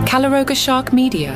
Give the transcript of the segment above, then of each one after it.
Colargate Shark Media.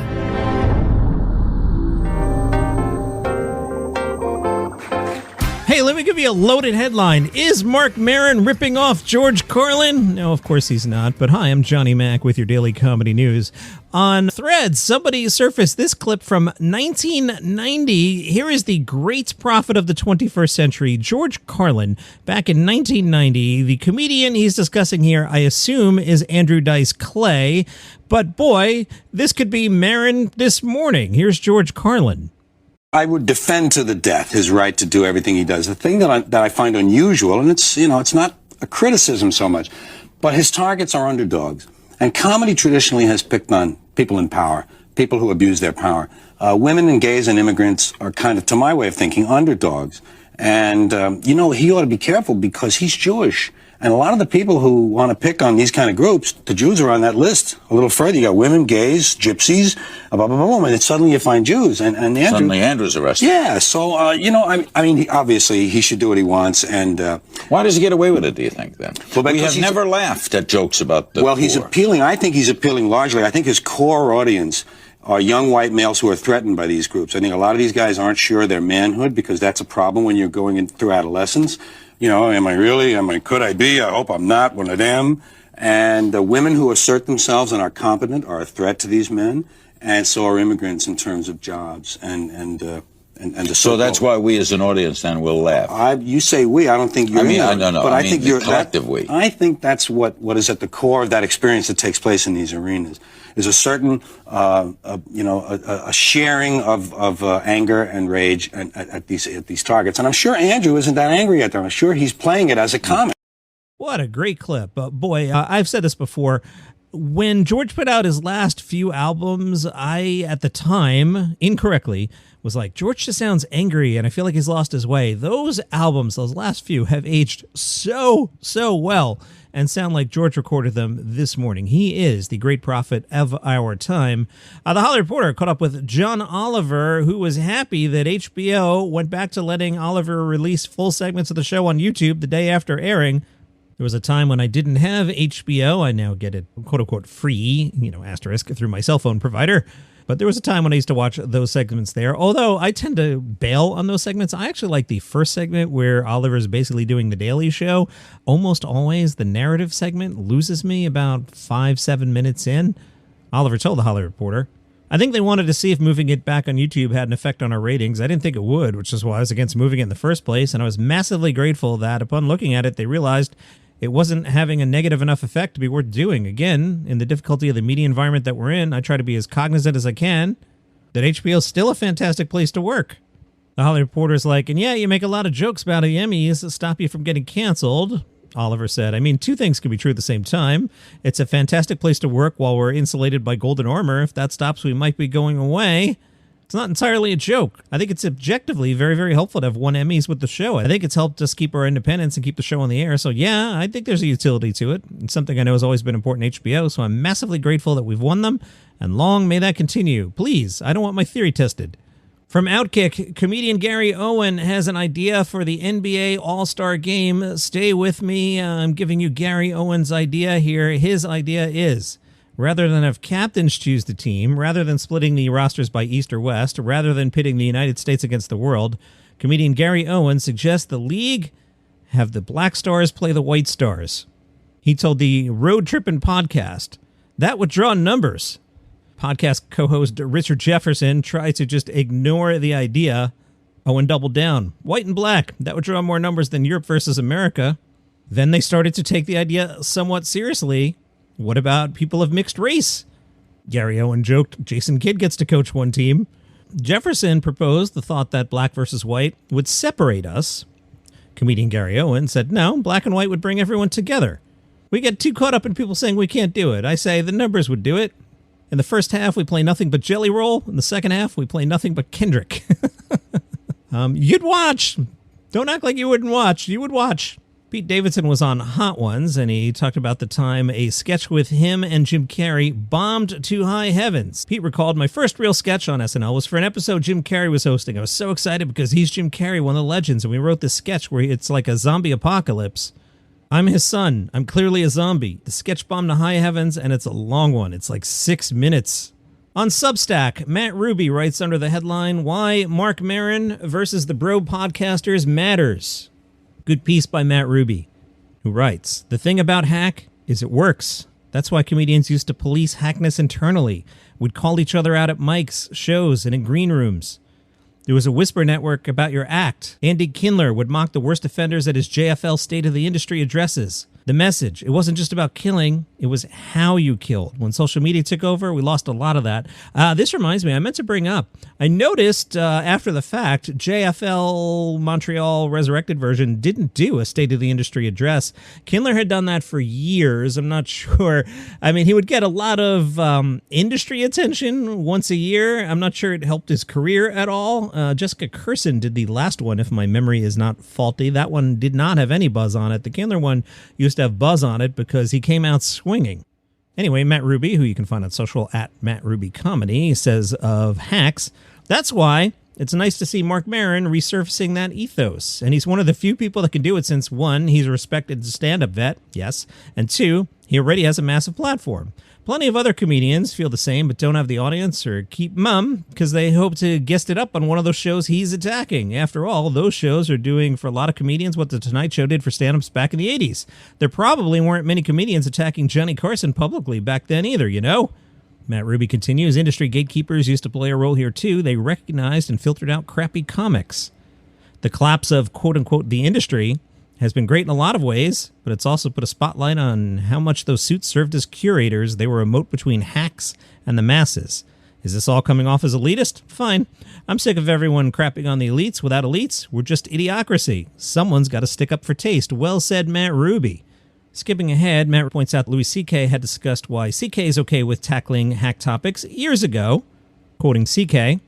Hey, let me give you a loaded headline. Is Marc Maron ripping off George Carlin? No, of course he's not. But hi, I'm Johnny Mac with your daily comedy news. On Threads, somebody surfaced this clip from 1990. Here is the great prophet of the 21st century, George Carlin. Back in 1990, the comedian he's discussing here, I assume, is Andrew Dice Clay. But boy, this could be Maron this morning. Here's George Carlin. I would defend to the death his right to do everything he does. The thing that I find unusual, and it's not a criticism so much, but his targets are underdogs. And comedy traditionally has picked on people in power, people who abuse their power. Women and gays and immigrants are kind of, to my way of thinking, underdogs. And, he ought to be careful because he's Jewish. And a lot of the people who want to pick on these kind of groups, the Jews are on that list. A little further, you got women, gays, gypsies, blah, blah, blah, blah, and then suddenly you find Jews. And Andrew, suddenly Andrew's arrested. Yeah, so, obviously he should do what he wants. And why does he get away with it, do you think, then? Well, we have never laughed at jokes about the poor. He's appealing. I think he's appealing largely. I think his core audience are young white males who are threatened by these groups. I think a lot of these guys aren't sure of their manhood because that's a problem when you're going through adolescence. Am I really? Could I be? I hope I'm not one of them. And the women who assert themselves and are competent are a threat to these men, and so are immigrants in terms of jobs and so that's why we as an audience then will laugh. You say we. I don't think you're. But I think you're collective we. I think that's what is at the core of that experience that takes place in these arenas. Is a certain, a sharing of anger and rage at these targets. And I'm sure Andrew isn't that angry at them. I'm sure he's playing it as a comic. What a great clip. I've said this before. When George put out his last few albums, I, at the time, incorrectly, was like, George just sounds angry and I feel like he's lost his way. Those albums, those last few, have aged so well and sound like George recorded them this morning. He is the great prophet of our time. The Hollywood Reporter caught up with John Oliver, who was happy that HBO went back to letting Oliver release full segments of the show on YouTube the day after airing. There was a time when I didn't have HBO. I now get it, quote-unquote, free, asterisk, through my cell phone provider. But there was a time when I used to watch those segments there. Although I tend to bail on those segments. I actually like the first segment where Oliver's basically doing the Daily Show. Almost always the narrative segment loses me about 5-7 minutes in. Oliver told the Hollywood Reporter. I think they wanted to see if moving it back on YouTube had an effect on our ratings. I didn't think it would, which is why I was against moving it in the first place. And I was massively grateful that upon looking at it, they realized it wasn't having a negative enough effect to be worth doing. Again, in the difficulty of the media environment that we're in, I try to be as cognizant as I can that HBO is still a fantastic place to work. The Hollywood Reporter's like, and yeah, you make a lot of jokes about the Emmys that stop you from getting canceled. Oliver said, two things can be true at the same time. It's a fantastic place to work while we're insulated by golden armor. If that stops, we might be going away. It's not entirely a joke. I think it's objectively very, very helpful to have won Emmys with the show. I think it's helped us keep our independence and keep the show on the air. So yeah, I think there's a utility to it. It's something I know has always been important to HBO, so I'm massively grateful that we've won them, and long may that continue. Please, I don't want my theory tested. From Outkick, comedian Gary Owen has an idea for the NBA All-Star Game. Stay with me. I'm giving you Gary Owen's idea here. His idea is, rather than have captains choose the team, rather than splitting the rosters by East or West, rather than pitting the United States against the world, comedian Gary Owen suggests the league have the Black Stars play the White Stars. He told the Road Trippin' podcast, that would draw numbers. Podcast co-host Richard Jefferson tried to just ignore the idea. Owen doubled down. White and black, that would draw more numbers than Europe versus America. Then they started to take the idea somewhat seriously. What about people of mixed race? Gary Owen joked Jason Kidd gets to coach one team. Jefferson proposed the thought that black versus white would separate us. Comedian Gary Owen said, no, black and white would bring everyone together. We get too caught up in people saying we can't do it. I say the numbers would do it. In the first half, we play nothing but Jelly Roll. In the second half, we play nothing but Kendrick. You'd watch. Don't act like you wouldn't watch. You would watch. Pete Davidson was on Hot Ones, and he talked about the time a sketch with him and Jim Carrey bombed to high heavens. Pete recalled, my first real sketch on SNL was for an episode Jim Carrey was hosting. I was so excited because he's Jim Carrey, one of the legends, and we wrote this sketch where it's like a zombie apocalypse. I'm his son. I'm clearly a zombie. The sketch bombed to high heavens, and it's a long one. It's like 6 minutes. On Substack, Matt Ruby writes under the headline, Why Marc Maron versus the Bro Podcasters Matters. Good piece by Matt Ruby, who writes, The thing about hack is it works. That's why comedians used to police hackness internally, would call each other out at mics, shows, and in green rooms. There was a whisper network about your act. Andy Kindler would mock the worst offenders at his JFL State of the Industry addresses. The message, it wasn't just about killing, it was how you killed. When social media took over, we lost a lot of that. This reminds me, I meant to bring up, I noticed after the fact, JFL Montreal Resurrected version didn't do a State of the Industry address. Kindler had done that for years. I'm not sure. I mean, he would get a lot of industry attention once a year. I'm not sure it helped his career at all. Jessica Kirson did the last one, if my memory is not faulty. That one did not have any buzz on it. The Kindler one used to have buzz on it because he came out swinging. Anyway, Matt Ruby, who you can find on social at Matt Ruby Comedy, says of hacks, that's why it's nice to see Marc Maron resurfacing that ethos. And he's one of the few people that can do it since, one, he's a respected stand-up vet, yes, and two, he already has a massive platform. Plenty of other comedians feel the same but don't have the audience or keep mum because they hope to guest it up on one of those shows he's attacking. After all, those shows are doing for a lot of comedians what The Tonight Show did for stand-ups back in the 80s. There probably weren't many comedians attacking Johnny Carson publicly back then either, you know? Matt Ruby continues, industry gatekeepers used to play a role here too. They recognized and filtered out crappy comics. The collapse of quote-unquote the industry has been great in a lot of ways, but it's also put a spotlight on how much those suits served as curators. They were a moat between hacks and the masses. Is this all coming off as elitist? Fine. I'm sick of everyone crapping on the elites. Without elites, we're just idiocracy. Someone's got to stick up for taste. Well said, Matt Ruby. Skipping ahead, Matt points out Louis C.K. had discussed why C.K. is okay with tackling hack topics years ago. Quoting C.K.,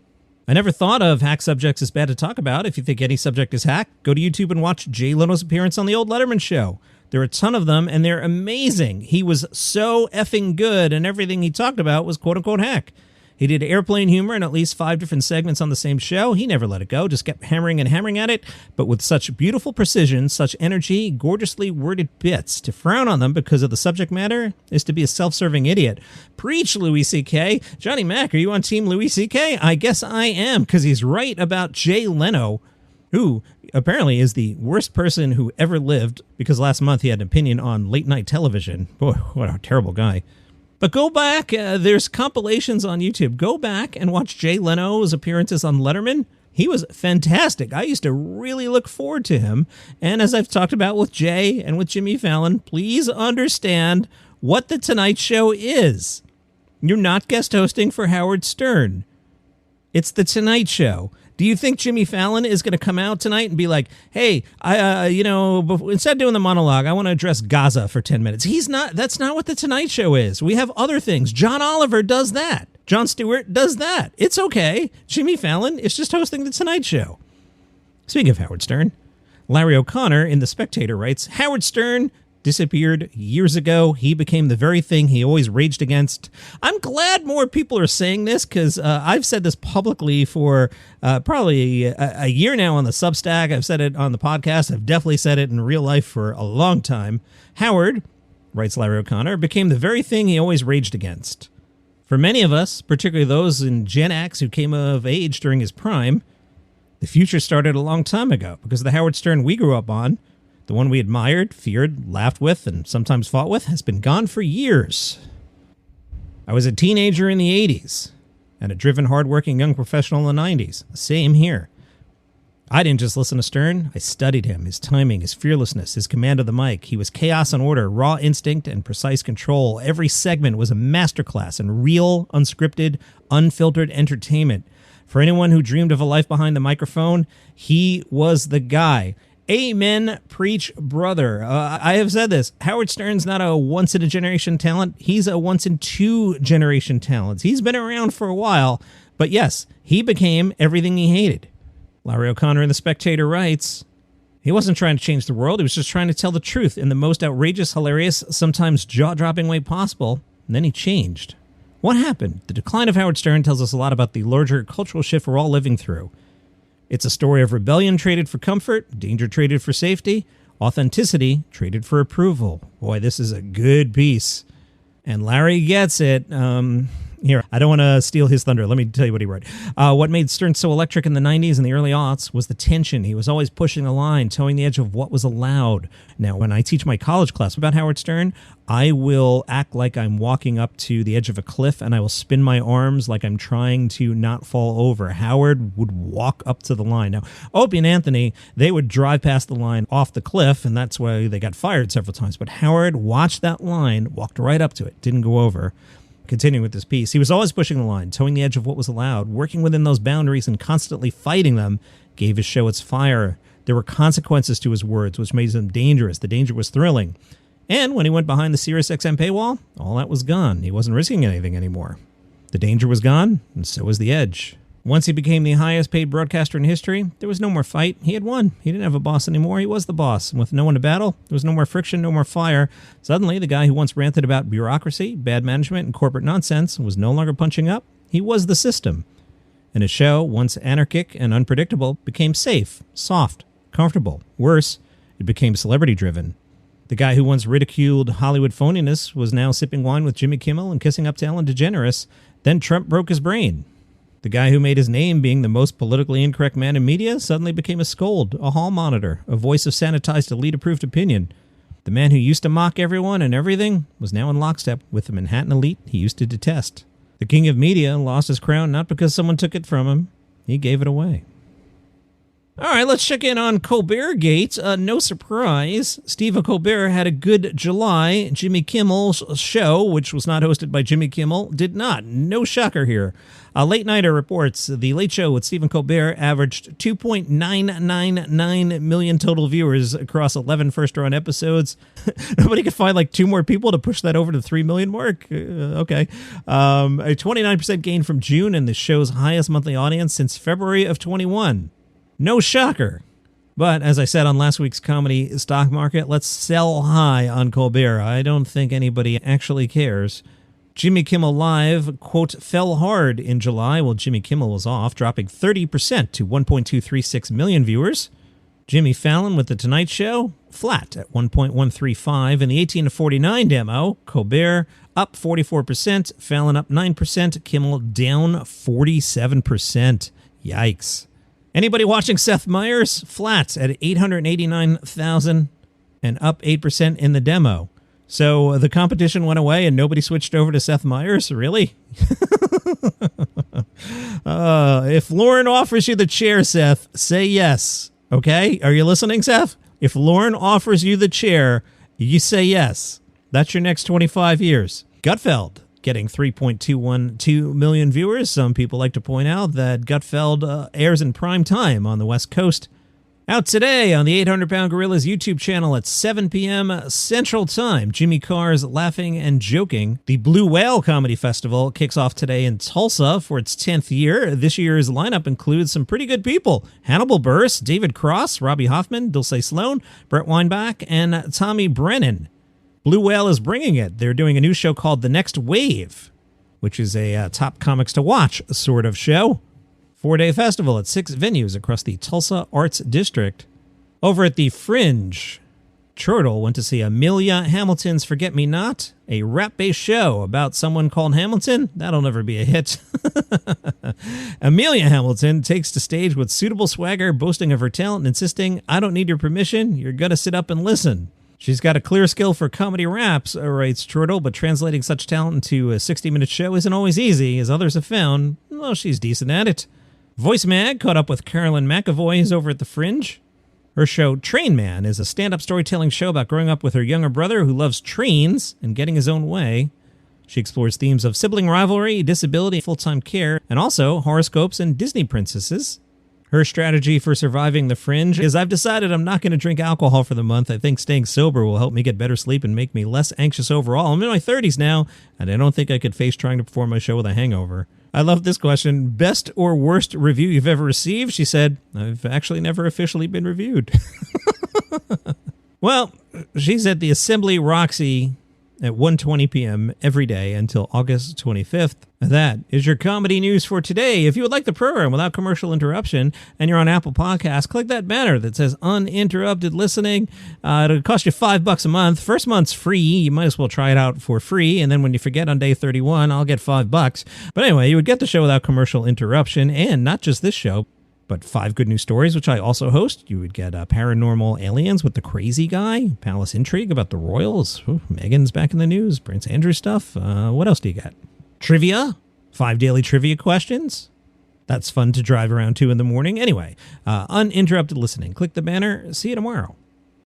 I never thought of hack subjects as bad to talk about. If you think any subject is hack, go to YouTube and watch Jay Leno's appearance on The Old Letterman Show. There are a ton of them, and they're amazing. He was so effing good, and everything he talked about was quote-unquote hack. He did airplane humor in at least 5 different segments on the same show. He never let it go, just kept hammering and hammering at it, but with such beautiful precision, such energy, gorgeously worded bits. To frown on them because of the subject matter is to be a self-serving idiot. Preach, Louis C.K. Johnny Mac, are you on Team Louis C.K.? I guess I am, because he's right about Jay Leno, who apparently is the worst person who ever lived, because last month he had an opinion on late-night television. Boy, what a terrible guy. But go back, there's compilations on YouTube. Go back and watch Jay Leno's appearances on Letterman. He was fantastic. I used to really look forward to him. And as I've talked about with Jay and with Jimmy Fallon, please understand what The Tonight Show is. You're not guest hosting for Howard Stern. It's The Tonight Show. Do you think Jimmy Fallon is going to come out tonight and be like, hey, instead of doing the monologue, I want to address Gaza for 10 minutes? He's not. That's not what The Tonight Show is. We have other things. John Oliver does that. Jon Stewart does that. It's okay. Jimmy Fallon is just hosting The Tonight Show. Speaking of Howard Stern, Larry O'Connor in The Spectator writes, Howard Stern disappeared years ago. He became the very thing he always raged against. I'm glad more people are saying this because I've said this publicly for probably a year now on the Substack. I've said it on the podcast. I've definitely said it in real life for a long time. Howard, writes Larry O'Connor, became the very thing he always raged against. For many of us, particularly those in Gen X who came of age during his prime, the future started a long time ago because the Howard Stern we grew up on, the one we admired, feared, laughed with, and sometimes fought with, has been gone for years. I was a teenager in the 80s and a driven, hardworking young professional in the 90s. Same here. I didn't just listen to Stern. I studied him, his timing, his fearlessness, his command of the mic. He was chaos and order, raw instinct, and precise control. Every segment was a masterclass in real, unscripted, unfiltered entertainment. For anyone who dreamed of a life behind the microphone, he was the guy. Amen, preach, brother. I have said this. Howard Stern's not a once-in-a-generation talent. He's a once-in-two-generation talent. He's been around for a while, but yes, he became everything he hated. Larry O'Connor in The Spectator writes, he wasn't trying to change the world. He was just trying to tell the truth in the most outrageous, hilarious, sometimes jaw-dropping way possible. And then he changed. What happened? The decline of Howard Stern tells us a lot about the larger cultural shift we're all living through. It's a story of rebellion traded for comfort, danger traded for safety, Authenticity traded for approval. Boy, this is a good piece. And Larry gets it. Here, I don't want to steal his thunder. Let me tell you what he wrote. What made Stern so electric in the 90s and the early aughts was the tension. He was always pushing the line, towing the edge of what was allowed. Now, when I teach my college class about Howard Stern, I will act like I'm walking up to the edge of a cliff, and I will spin my arms like I'm trying to not fall over. Howard would walk up to the line. Now, Opie and Anthony, they would drive past the line off the cliff, and that's why they got fired several times. But Howard watched that line, walked right up to it, didn't go over. Continuing with this piece, he was always pushing the line, towing the edge of what was allowed, working within those boundaries and constantly fighting them gave his show its fire. There were consequences to his words, which made them dangerous. The danger was thrilling. And when he went behind the SiriusXM paywall, all that was gone. He wasn't risking anything anymore. The danger was gone, and so was the edge. Once he became the highest paid broadcaster in history, there was no more fight. He had won. He didn't have a boss anymore. He was the boss. And with no one to battle, there was no more friction, no more fire. Suddenly, the guy who once ranted about bureaucracy, bad management, and corporate nonsense was no longer punching up. He was the system. And his show, once anarchic and unpredictable, became safe, soft, comfortable. Worse, it became celebrity-driven. The guy who once ridiculed Hollywood phoniness was now sipping wine with Jimmy Kimmel and kissing up to Ellen DeGeneres. Then Trump broke his brain. The guy who made his name being the most politically incorrect man in media suddenly became a scold, a hall monitor, a voice of sanitized elite-approved opinion. The man who used to mock everyone and everything was now in lockstep with the Manhattan elite he used to detest. The king of media lost his crown not because someone took it from him. He gave it away. All right, let's check in on Colbertgate. No surprise, Stephen Colbert had a good July. Jimmy Kimmel's show, which was not hosted by Jimmy Kimmel, did not. No shocker here. Late Nighter reports The Late Show with Stephen Colbert averaged 2.999 million total viewers across 11 first-run episodes. Nobody could find like 2 more people to push that over to the 3 million mark. Okay. A 29% gain from June and the show's highest monthly audience since February of 21. No shocker. But as I said on last week's comedy stock market, let's sell high on Colbert. I don't think anybody actually cares. Jimmy Kimmel Live, quote, fell hard in July while Jimmy Kimmel was off, dropping 30% to 1.236 million viewers. Jimmy Fallon with The Tonight Show, flat at 1.135. In the 18 to 49 demo, Colbert up 44%, Fallon up 9%, Kimmel down 47%. Yikes. Anybody watching Seth Meyers? Flat at 889,000 and up 8% in the demo. So the competition went away and nobody switched over to Seth Meyers? Really? If Lauren offers you the chair, Seth, say yes. Okay? Are you listening, Seth? If Lauren offers you the chair, you say yes. That's your next 25 years. Gutfeld getting 3.212 million viewers. Some people like to point out that Gutfeld airs in prime time on the West Coast. Out today on the 800-Pound Gorilla's YouTube channel at 7 p.m. Central Time, Jimmy Carr's Laughing and Joking. The Blue Whale Comedy Festival kicks off today in Tulsa for its 10th year. This year's lineup includes some pretty good people. Hannibal Buress, David Cross, Robbie Hoffman, Dulce Sloan, Brett Weinbach, and Tommy Brennan. Blue Whale is bringing it. They're doing a new show called The Next Wave, which is a top comics to watch sort of show. 4-day festival at 6 venues across the Tulsa Arts District. Over at the Fringe, Chortle went to see Amelia Hamilton's Forget Me Not, a rap-based show about someone called Hamilton. That'll never be a hit. Amelia Hamilton takes to stage with suitable swagger, boasting of her talent and insisting, I don't need your permission, you're gonna sit up and listen. She's got a clear skill for comedy raps, writes Chortle, but translating such talent into a 60-minute show isn't always easy, as others have found. Well, she's decent at it. Voice Mag caught up with Carolyn McAvoy over at the Fringe. Her show, Train Man, is a stand-up storytelling show about growing up with her younger brother who loves trains and getting his own way. She explores themes of sibling rivalry, disability, full-time care, and also horoscopes and Disney princesses. Her strategy for surviving the Fringe is, I've decided I'm not going to drink alcohol for the month. I think staying sober will help me get better sleep and make me less anxious overall. I'm in my 30s now, and I don't think I could face trying to perform my show with a hangover. I love this question. Best or worst review you've ever received? She said, I've actually never officially been reviewed. Well, she's at the Assembly Roxy at 1:20 p.m. every day until August 25th. That is your comedy news for today. If you would like the program without commercial interruption and you're on Apple Podcasts, click that banner that says uninterrupted listening. It'll cost you $5 a month. First month's free. You might as well try it out for free. And then when you forget on day 31, I'll get $5. But anyway, you would get the show without commercial interruption, and not just this show, but 5 Good News Stories, which I also host. You would get Paranormal Aliens with the Crazy Guy, Palace Intrigue about the Royals, Meghan's back in the news, Prince Andrew stuff. What else do you get? Trivia, 5 daily trivia questions. That's fun to drive around to in the morning. Anyway, uninterrupted listening. Click the banner. See you tomorrow.